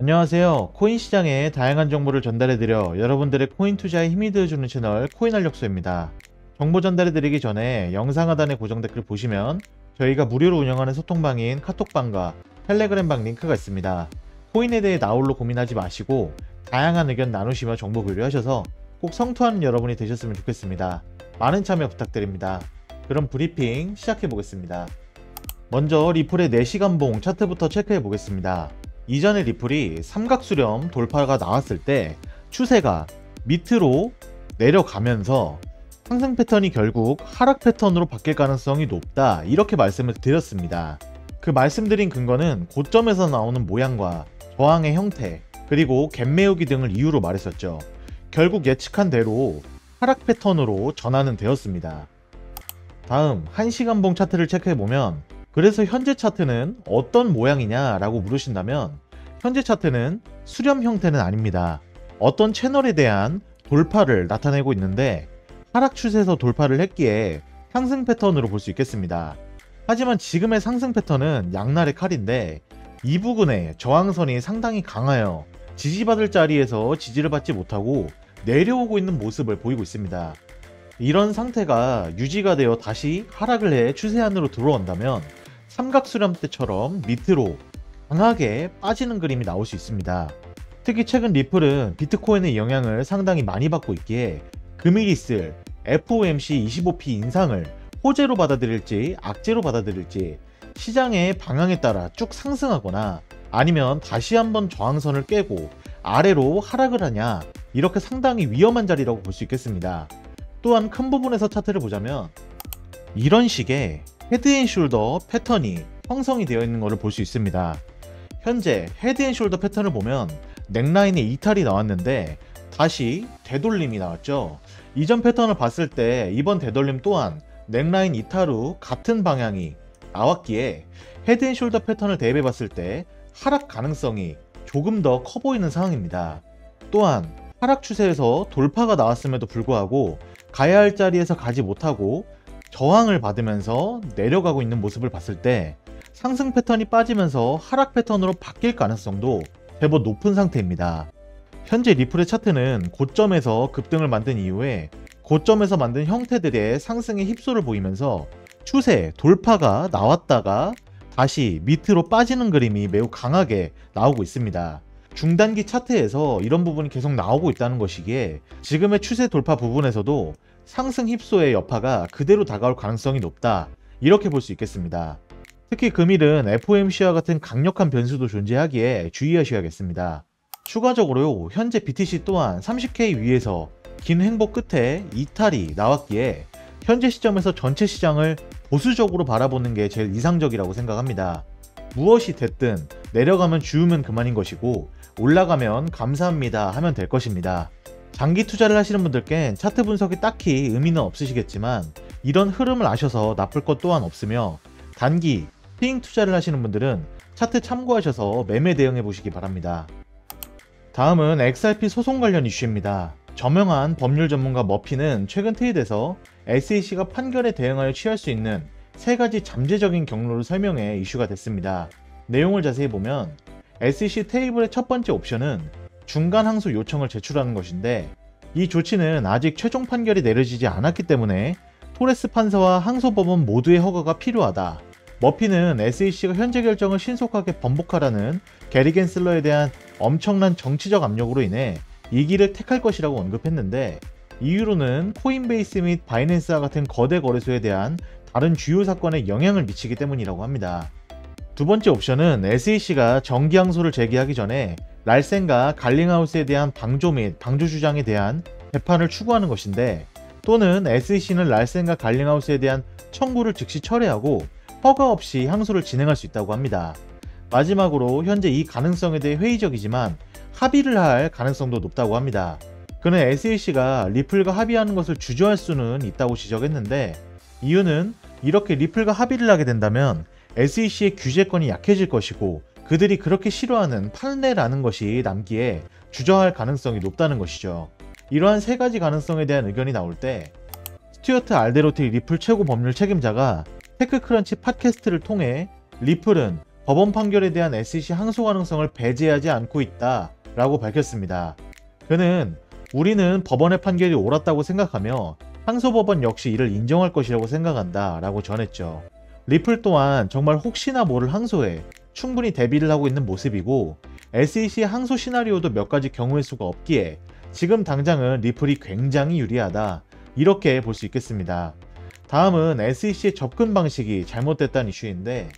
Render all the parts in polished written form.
안녕하세요. 코인 시장의 다양한 정보를 전달해드려 여러분들의 코인 투자에 힘이 되어주는 채널 코인활력소입니다. 정보 전달해드리기 전에 영상 하단의 고정 댓글 보시면 저희가 무료로 운영하는 소통방인 카톡방과 텔레그램방 링크가 있습니다. 코인에 대해 나홀로 고민하지 마시고 다양한 의견 나누시며 정보 교류하셔서 꼭 성투하는 여러분이 되셨으면 좋겠습니다. 많은 참여 부탁드립니다. 그럼 브리핑 시작해보겠습니다. 먼저 리플의 4시간봉 차트부터 체크해보겠습니다. 이전에 리플이 삼각수렴 돌파가 나왔을 때 추세가 밑으로 내려가면서 상승 패턴이 결국 하락 패턴으로 바뀔 가능성이 높다, 이렇게 말씀을 드렸습니다. 그 말씀드린 근거는 고점에서 나오는 모양과 저항의 형태, 그리고 갭 메우기 등을 이유로 말했었죠. 결국 예측한 대로 하락 패턴으로 전환은 되었습니다. 다음 1시간봉 차트를 체크해보면, 그래서 현재 차트는 어떤 모양이냐 라고 물으신다면 현재 차트는 수렴 형태는 아닙니다. 어떤 채널에 대한 돌파를 나타내고 있는데 하락 추세에서 돌파를 했기에 상승 패턴으로 볼 수 있겠습니다. 하지만 지금의 상승 패턴은 양날의 칼인데 이 부근에 저항선이 상당히 강하여 지지받을 자리에서 지지를 받지 못하고 내려오고 있는 모습을 보이고 있습니다. 이런 상태가 유지가 되어 다시 하락을 해 추세 안으로 들어온다면 삼각수렴 때처럼 밑으로 강하게 빠지는 그림이 나올 수 있습니다. 특히 최근 리플은 비트코인의 영향을 상당히 많이 받고 있기에 금일 있을 FOMC 25p 인상을 호재로 받아들일지 악재로 받아들일지 시장의 방향에 따라 쭉 상승하거나 아니면 다시 한번 저항선을 깨고 아래로 하락을 하냐, 이렇게 상당히 위험한 자리라고 볼 수 있겠습니다. 또한 큰 부분에서 차트를 보자면 이런 식의 헤드앤숄더 패턴이 형성이 되어 있는 것을 볼 수 있습니다. 현재 헤드앤숄더 패턴을 보면 넥라인에 이탈이 나왔는데 다시 되돌림이 나왔죠. 이전 패턴을 봤을 때 이번 되돌림 또한 넥라인 이탈 후 같은 방향이 나왔기에 헤드앤숄더 패턴을 대입해 봤을 때 하락 가능성이 조금 더 커 보이는 상황입니다. 또한 하락 추세에서 돌파가 나왔음에도 불구하고 가야 할 자리에서 가지 못하고 저항을 받으면서 내려가고 있는 모습을 봤을 때 상승 패턴이 빠지면서 하락 패턴으로 바뀔 가능성도 제법 높은 상태입니다. 현재 리플의 차트는 고점에서 급등을 만든 이후에 고점에서 만든 형태들의 상승의 힙소를 보이면서 추세 돌파가 나왔다가 다시 밑으로 빠지는 그림이 매우 강하게 나오고 있습니다. 중단기 차트에서 이런 부분이 계속 나오고 있다는 것이기에 지금의 추세 돌파 부분에서도 상승 힙소의 여파가 그대로 다가올 가능성이 높다, 이렇게 볼 수 있겠습니다. 특히 금일은 FOMC와 같은 강력한 변수도 존재하기에 주의하셔야겠습니다. 추가적으로 현재 BTC 또한 30K 위에서 긴 횡보 끝에 이탈이 나왔기에 현재 시점에서 전체 시장을 보수적으로 바라보는 게 제일 이상적이라고 생각합니다. 무엇이 됐든 내려가면 주우면 그만인 것이고 올라가면 감사합니다 하면 될 것입니다. 장기 투자를 하시는 분들께는 차트 분석이 딱히 의미는 없으시겠지만 이런 흐름을 아셔서 나쁠 것 또한 없으며 단기 스윙 투자를 하시는 분들은 차트 참고하셔서 매매 대응해 보시기 바랍니다. 다음은 XRP 소송 관련 이슈입니다. 저명한 법률 전문가 머피는 최근 트윗에서 SEC가 판결에 대응하여 취할 수 있는 3가지 잠재적인 경로를 설명해 이슈가 됐습니다. 내용을 자세히 보면 SEC 테이블의 첫 번째 옵션은 중간 항소 요청을 제출하는 것인데 이 조치는 아직 최종 판결이 내려지지 않았기 때문에 토레스 판사와 항소법원 모두의 허가가 필요하다. 머피는 SEC가 현재 결정을 신속하게 번복하라는 게리 겐슬러에 대한 엄청난 정치적 압력으로 인해 이 길을 택할 것이라고 언급했는데 이유로는 코인베이스 및 바이낸스와 같은 거대 거래소에 대한 다른 주요 사건에 영향을 미치기 때문이라고 합니다. 두 번째 옵션은 SEC가 정기 항소를 제기하기 전에 랄센과 갈링하우스에 대한 방조 및 방조 주장에 대한 재판을 추구하는 것인데 또는 SEC는 랄센과 갈링하우스에 대한 청구를 즉시 철회하고 허가 없이 항소를 진행할 수 있다고 합니다. 마지막으로 현재 이 가능성에 대해 회의적이지만 합의를 할 가능성도 높다고 합니다. 그는 SEC가 리플과 합의하는 것을 주저할 수는 있다고 지적했는데 이유는 이렇게 리플과 합의를 하게 된다면 SEC의 규제권이 약해질 것이고 그들이 그렇게 싫어하는 판례라는 것이 남기에 주저할 가능성이 높다는 것이죠. 이러한 3가지 가능성에 대한 의견이 나올 때 스튜어트 알데로티 리플 최고 법률 책임자가 테크크런치 팟캐스트를 통해 리플은 법원 판결에 대한 SEC 항소 가능성을 배제하지 않고 있다 라고 밝혔습니다. 그는 우리는 법원의 판결이 옳았다고 생각하며 항소법원 역시 이를 인정할 것이라고 생각한다 라고 전했죠. 리플 또한 정말 혹시나 모를 항소에 충분히 대비를 하고 있는 모습이고 SEC의 항소 시나리오도 몇 가지 경우의 수가 없기에 지금 당장은 리플이 굉장히 유리하다 이렇게 볼 수 있겠습니다. 다음은 SEC의 접근 방식이 잘못됐다는 이슈인데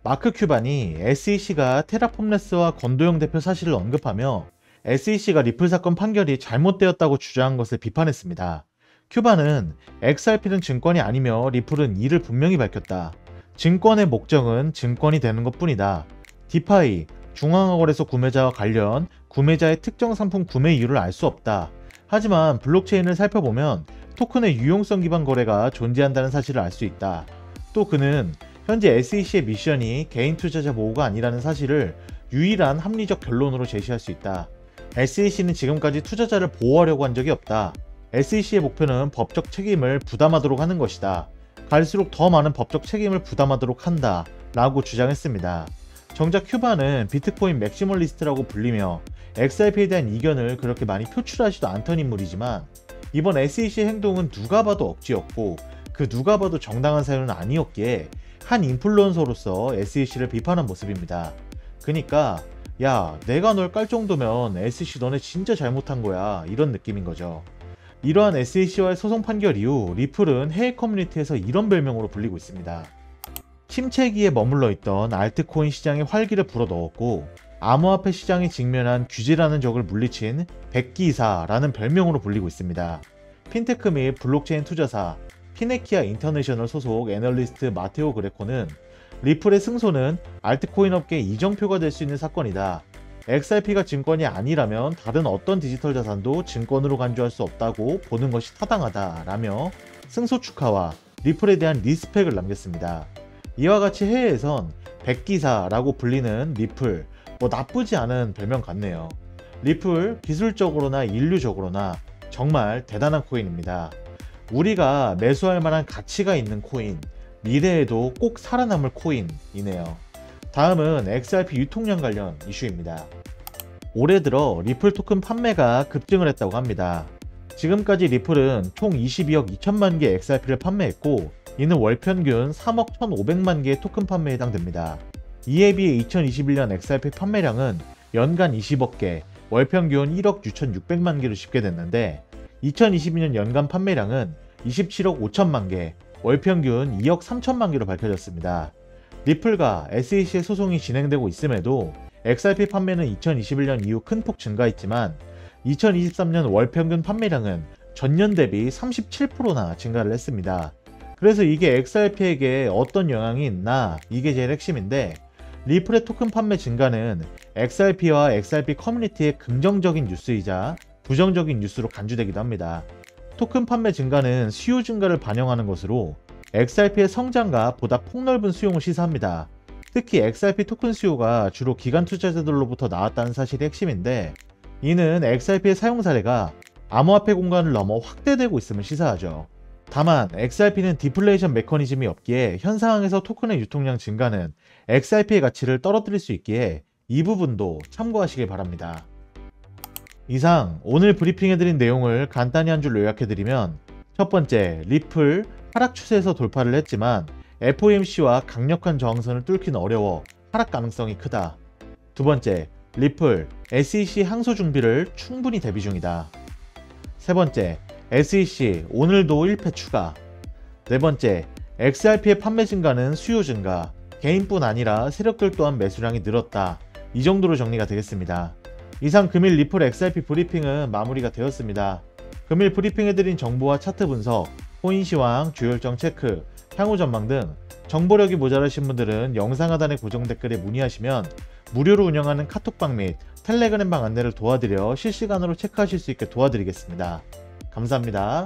마크 큐반이 SEC가 테라폼레스와 권도영 대표 사실을 언급하며 SEC가 리플 사건 판결이 잘못되었다고 주장한 것을 비판했습니다. 큐반은 XRP는 증권이 아니며 리플은 이를 분명히 밝혔다. 증권의 목적은 증권이 되는 것 뿐이다. 디파이, 중앙화거래소 구매자와 관련 구매자의 특정 상품 구매 이유를 알 수 없다. 하지만 블록체인을 살펴보면 토큰의 유용성 기반 거래가 존재한다는 사실을 알 수 있다. 또 그는 현재 SEC의 미션이 개인 투자자 보호가 아니라는 사실을 유일한 합리적 결론으로 제시할 수 있다. SEC는 지금까지 투자자를 보호하려고 한 적이 없다. SEC의 목표는 법적 책임을 부담하도록 하는 것이다. 갈수록 더 많은 법적 책임을 부담하도록 한다 라고 주장했습니다. 정작 큐바는 비트코인 맥시멀리스트라고 불리며 XRP에 대한 이견을 그렇게 많이 표출하지도 않던 인물이지만 이번 SEC 행동은 누가 봐도 억지였고 그 누가 봐도 정당한 사유는 아니었기에 한 인플루언서로서 SEC를 비판한 모습입니다. 그니까 야 내가 널 깔 정도면 SEC 너네 진짜 잘못한 거야 이런 느낌인 거죠. 이러한 SEC와의 소송 판결 이후 리플은 해외 커뮤니티에서 이런 별명으로 불리고 있습니다. 침체기에 머물러 있던 알트코인 시장에 활기를 불어넣었고 암호화폐 시장이 직면한 규제라는 적을 물리친 백기사라는 별명으로 불리고 있습니다. 핀테크 및 블록체인 투자사 피네키아 인터내셔널 소속 애널리스트 마테오 그레코는 리플의 승소는 알트코인 업계의 이정표가 될 수 있는 사건이다. XRP가 증권이 아니라면 다른 어떤 디지털 자산도 증권으로 간주할 수 없다고 보는 것이 타당하다 라며 승소 축하와 리플에 대한 리스펙을 남겼습니다. 이와 같이 해외에선 백기사라고 불리는 리플, 나쁘지 않은 별명 같네요. 리플 기술적으로나 인류적으로나 정말 대단한 코인입니다. 우리가 매수할 만한 가치가 있는 코인, 미래에도 꼭 살아남을 코인이네요. 다음은 XRP 유통량 관련 이슈입니다. 올해 들어 리플 토큰 판매가 급증을 했다고 합니다. 지금까지 리플은 총 22억 2천만 개 XRP를 판매했고 이는 월 평균 3억 1,500만 개의 토큰 판매에 해당됩니다. 이에 비해 2021년 XRP 판매량은 연간 20억 개, 월 평균 1억 6,600만 개로 집계됐는데 2022년 연간 판매량은 27억 5천만 개, 월 평균 2억 3천만 개로 밝혀졌습니다. 리플과 SEC의 소송이 진행되고 있음에도 XRP 판매는 2021년 이후 큰 폭 증가했지만 2023년 월 평균 판매량은 전년 대비 37%나 증가를 했습니다. 그래서 이게 XRP에게 어떤 영향이 있나 이게 제일 핵심인데 리플의 토큰 판매 증가는 XRP와 XRP 커뮤니티의 긍정적인 뉴스이자 부정적인 뉴스로 간주되기도 합니다. 토큰 판매 증가는 수요 증가를 반영하는 것으로 XRP의 성장과 보다 폭넓은 수용을 시사합니다. 특히 XRP 토큰 수요가 주로 기관 투자자들로부터 나왔다는 사실이 핵심인데 이는 XRP의 사용 사례가 암호화폐 공간을 넘어 확대되고 있음을 시사하죠. 다만 XRP는 디플레이션 메커니즘이 없기에 현 상황에서 토큰의 유통량 증가는 XRP의 가치를 떨어뜨릴 수 있기에 이 부분도 참고하시길 바랍니다. 이상 오늘 브리핑해드린 내용을 간단히 한 줄로 요약해드리면 첫 번째, 리플 하락 추세에서 돌파를 했지만 FOMC와 강력한 저항선을 뚫기는 어려워 하락 가능성이 크다. 두 번째, 리플 SEC 항소 준비를 충분히 대비 중이다. 세 번째, SEC 오늘도 1패 추가. 네 번째, XRP의 판매 증가는 수요 증가, 개인뿐 아니라 세력들 또한 매수량이 늘었다. 이 정도로 정리가 되겠습니다. 이상 금일 리플 XRP 브리핑은 마무리가 되었습니다. 금일 브리핑해드린 정보와 차트 분석, 코인 시황, 주요 일정 체크, 향후 전망 등 정보력이 모자라신 분들은 영상 하단의 고정 댓글에 문의하시면 무료로 운영하는 카톡방 및 텔레그램방 안내를 도와드려 실시간으로 체크하실 수 있게 도와드리겠습니다. 감사합니다.